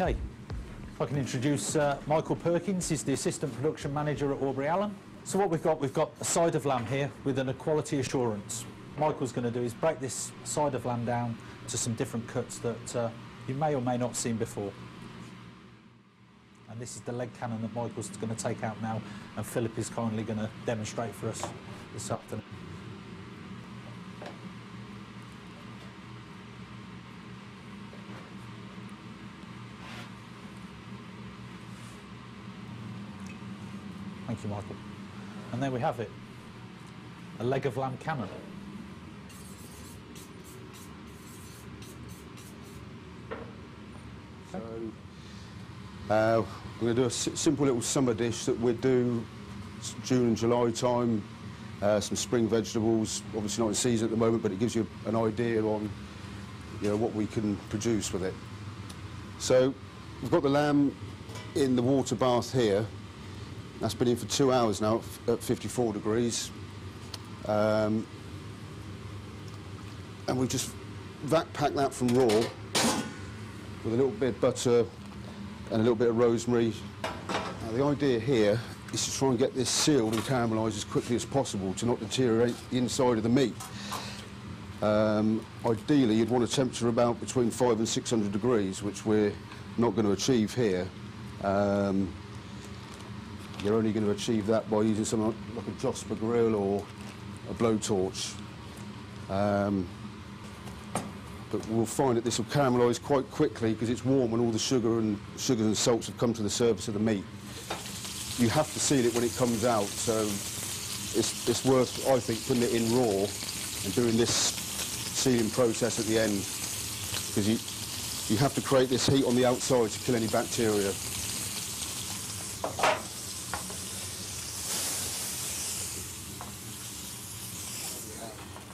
Okay, if I can introduce Michael Perkins. He's the Assistant Production Manager at Aubrey Allen. So what we've got a side of lamb here with a quality assurance. Michael's going to do is break this side of lamb down to some different cuts that you may or may not have seen before. And this is the leg cannon that Michael's going to take out now, and Phillip is kindly going to demonstrate for us this afternoon. Thank you, Michael. And there we have it, a leg of lamb cannon. So, we're going to do a simple little summer dish that we'd do June and July time. Some spring vegetables, obviously not in season at the moment, but it gives you an idea on, what we can produce with it. So, we've got the lamb in the water bath here. That's been in for 2 hours now at 54 degrees. And we've just vac packed that from raw with a little bit of butter and a little bit of rosemary. Now, the idea here is to try and get this sealed and caramelised as quickly as possible to not deteriorate the inside of the meat. Ideally, you'd want a temperature about between 500 and 600 degrees, which we're not going to achieve here. You're only going to achieve that by using something like a Josper grill or a blowtorch. But we'll find that this will caramelise quite quickly because it's warm and all the sugars and salts have come to the surface of the meat. You have to seal it when it comes out, so it's worth, I think, putting it in raw and doing this sealing process at the end, because you have to create this heat on the outside to kill any bacteria.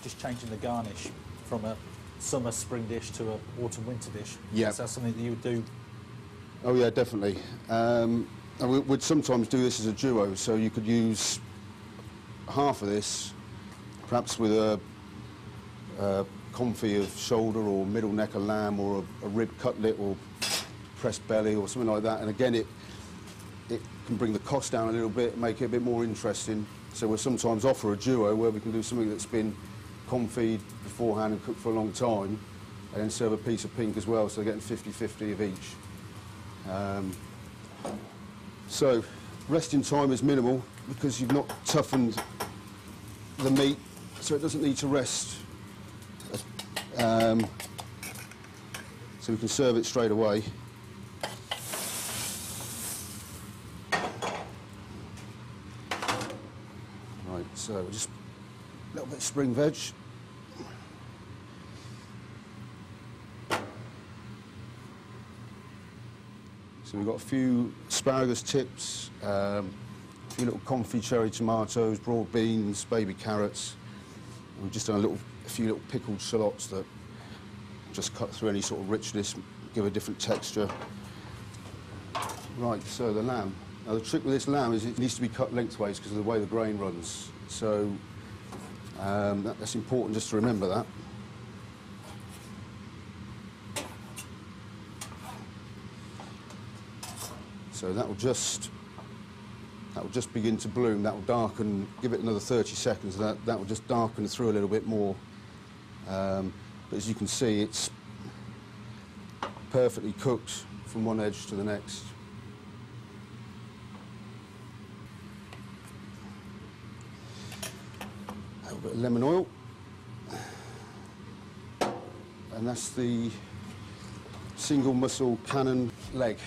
Just changing the garnish from a summer spring dish to a autumn winter dish. Yeah. Is that something that you would do? Oh yeah, definitely. And we'd sometimes do this as a duo, so you could use half of this, perhaps with a confit of shoulder or middle neck of lamb, or a rib cutlet or pressed belly or something like that. And again, it can bring the cost down a little bit, make it a bit more interesting. So we'll sometimes offer a duo where we can do something that's been confit beforehand and cooked for a long time, and then serve a piece of pink as well, so they're getting 50-50 of each. So resting time is minimal because you've not toughened the meat, so it doesn't need to rest. So we can serve it straight away. Right, so just a little bit of spring veg. So we've got a few asparagus tips, a few little confit cherry tomatoes, broad beans, baby carrots. And we've just done a few little pickled shallots that just cut through any sort of richness, give a different texture. Right, so the lamb. Now the trick with this lamb is it needs to be cut lengthways because of the way the grain runs. So that's important just to remember that. So that will just begin to bloom. That will darken. Give it another 30 seconds. That will just darken through a little bit more. But as you can see, it's perfectly cooked from one edge to the next. A little bit of lemon oil, and that's the single muscle cannon leg.